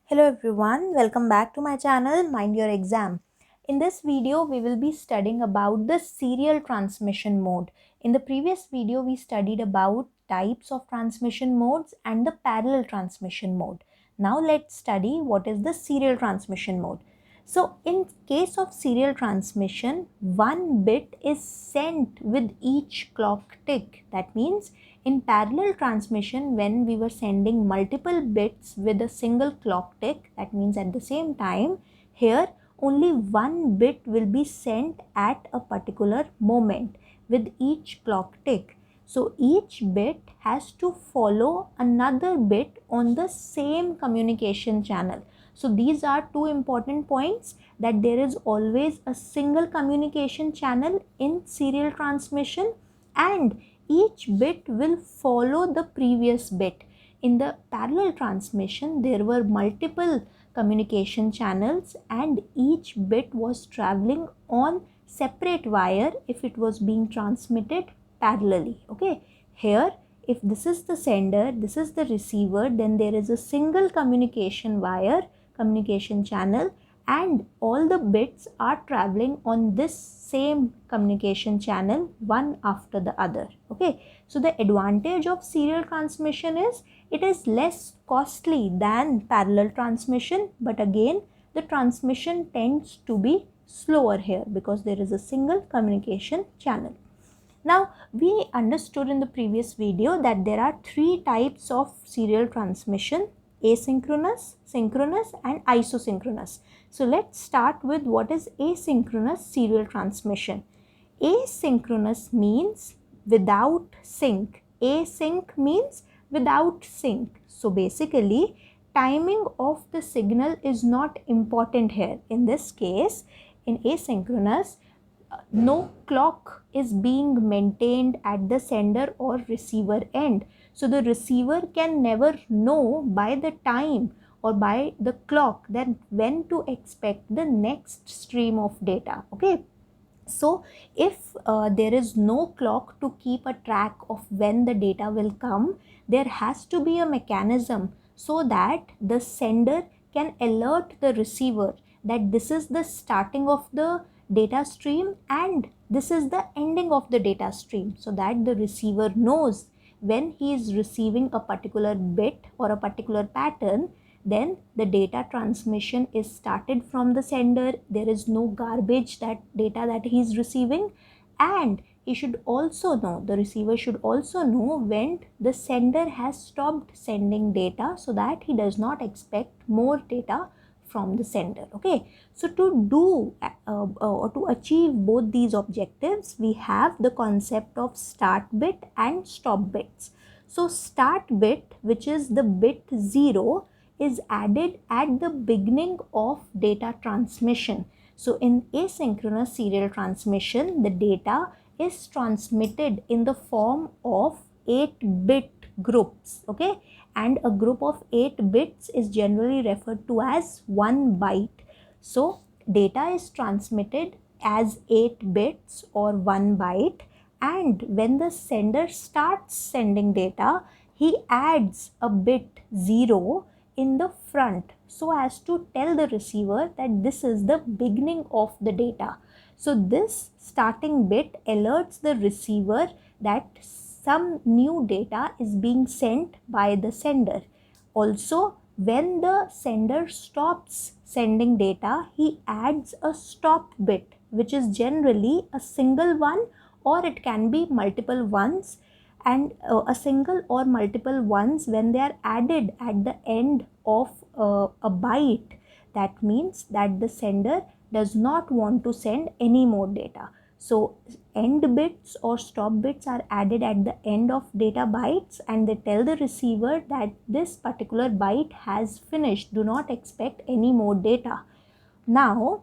Hello everyone, welcome back to my channel Mind Your Exam. In this video, we will be studying about the serial transmission mode. In the previous video, we studied about types of transmission modes and the parallel transmission mode. Now let's study what is the serial transmission mode. So in case of serial transmission, one bit is sent with each clock tick. That means in parallel transmission, when we were sending multiple bits with a single clock tick, that means at the same time, here only one bit will be sent at a particular moment with each clock tick. So each bit has to follow another bit on the same communication channel. So these are two important points, that there is always a single communication channel in serial transmission and each bit will follow the previous bit. In the parallel transmission, there were multiple communication channels and each bit was traveling on separate wire if it was being transmitted parallelly. Okay, here if this is the sender, this is the receiver, then there is a single communication wire, communication channel, and all the bits are traveling on this same communication channel one after the other. Okay, so the advantage of serial transmission is it is less costly than parallel transmission, but again the transmission tends to be slower here because there is a single communication channel. Now we understood in the previous video that there are three types of serial transmission: asynchronous, synchronous and isosynchronous. So let's start with what is asynchronous serial transmission. Asynchronous means without sync. Async means without sync. So basically timing of the signal is not important here. In this case, in asynchronous, no clock is being maintained at the sender or receiver end. So the receiver can never know by the time or by the clock that when to expect the next stream of data. Okay, so if there is no clock to keep a track of when the data will come, there has to be a mechanism so that the sender can alert the receiver that this is the starting of the data stream and this is the ending of the data stream, so that the receiver knows when he is receiving a particular bit or a particular pattern, then the data transmission is started from the sender. There is no garbage that data that he is receiving, and he should also know, the receiver should also know when the sender has stopped sending data, so that he does not expect more data from the sender. Okay, so to do or to achieve both these objectives, we have the concept of start bit and stop bits. So start bit, which is the bit 0, is added at the beginning of data transmission. So in asynchronous serial transmission, the data is transmitted in the form of 8-bit groups. Okay, and a group of 8 bits is generally referred to as 1 byte. So data is transmitted as 8 bits or 1 byte, and when the sender starts sending data, he adds a bit 0 in the front so as to tell the receiver that this is the beginning of the data. So this starting bit alerts the receiver that some new data is being sent by the sender. Also, when the sender stops sending data, he adds a stop bit, which is generally a single one or it can be multiple ones, and a single or multiple ones, when they are added at the end of a byte, that means that the sender does not want to send any more data. So end bits or stop bits are added at the end of data bytes, and they tell the receiver that this particular byte has finished, do not expect any more data. Now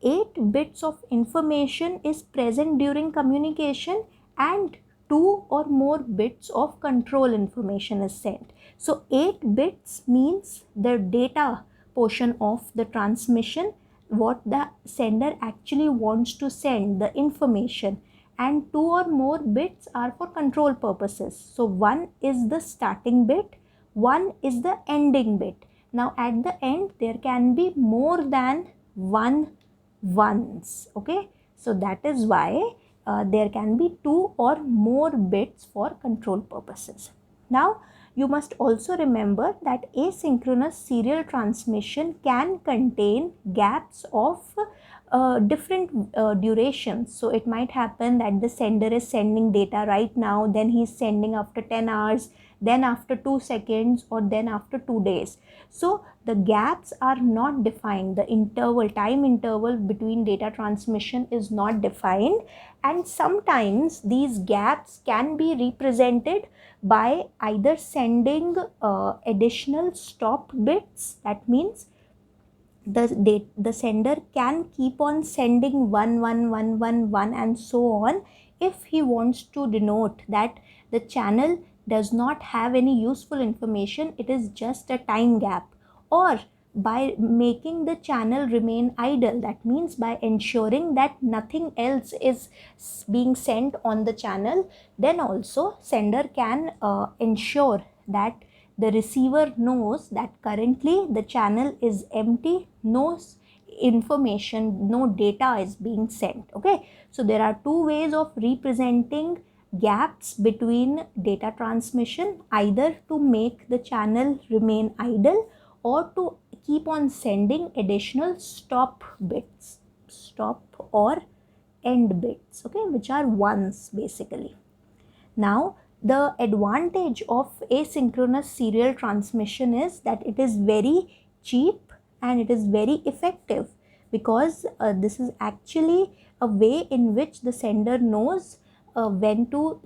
8 bits of information is present during communication and 2 or more bits of control information is sent. So 8 bits means the data portion of the transmission, what the sender actually wants to send, the information, and 2 or more bits are for control purposes. So 1 is the starting bit, 1 is the ending bit, Now at the end there can be more than one ones. Okay, so that is why there can be 2 or more bits for control purposes. Now you must also remember that asynchronous serial transmission can contain gaps of different durations. So it might happen that the sender is sending data right now, then he's sending after 10 hours, then after 2 seconds, or then after 2 days. So the gaps are not defined. The interval, time interval between data transmission is not defined, and sometimes these gaps can be represented by either sending additional stop bits. That means the sender can keep on sending 1 and so on if he wants to denote that the channel does not have any useful information, it is just a time gap, or by making the channel remain idle. That means by ensuring that nothing else is being sent on the channel, then also sender can ensure that the receiver knows that currently the channel is empty, no information, no data is being sent. Okay, so there are 2 ways of representing gaps between data transmission, either to make the channel remain idle or to keep on sending additional stop bits, stop or end bits, okay, which are ones basically. Now the advantage of asynchronous serial transmission is that it is very cheap and it is very effective, because this is actually a way in which the sender knows when to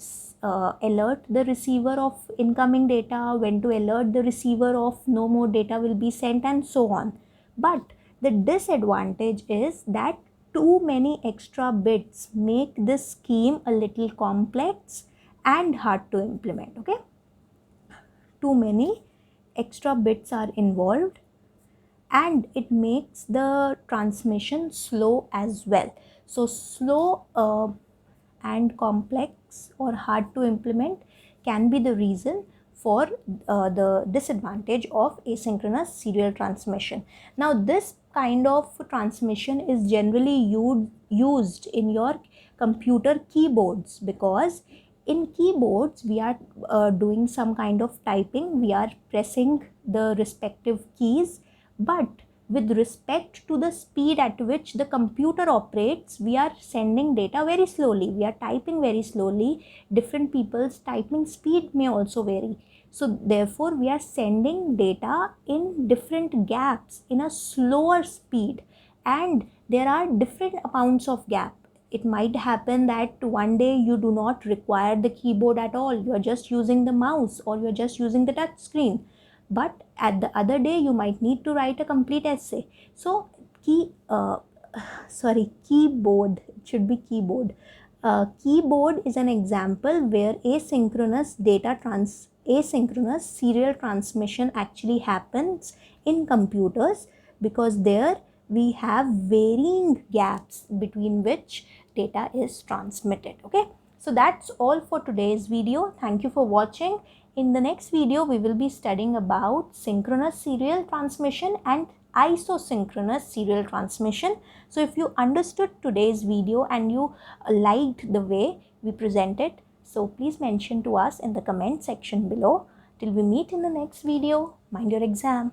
alert the receiver of incoming data, when to alert the receiver of no more data will be sent, and so on. But the disadvantage is that too many extra bits make this scheme a little complex and hard to implement. Okay, too many extra bits are involved and it makes the transmission slow as well. So slow and complex or hard to implement can be the reason for the disadvantage of asynchronous serial transmission. Now this kind of transmission is generally used in your computer keyboards, because in keyboards we are doing some kind of typing, we are pressing the respective keys, but with respect to the speed at which the computer operates, we are sending data very slowly, we are typing very slowly. Different people's typing speed may also vary, so therefore we are sending data in different gaps in a slower speed, and there are different amounts of gap. It might happen that one day you do not require the keyboard at all, you are just using the mouse or you are just using the touch screen, but at the other day you might need to write a complete essay. So keyboard, it should be keyboard. Keyboard is an example where asynchronous serial transmission actually happens in computers, because there we have varying gaps between which data is transmitted. Okay, so that's all for today's video. Thank you for watching. In the next video, we will be studying about synchronous serial transmission and isosynchronous serial transmission. So if you understood today's video and you liked the way we presented, so please mention to us in the comment section below. Till we meet in the next video, mind your exam.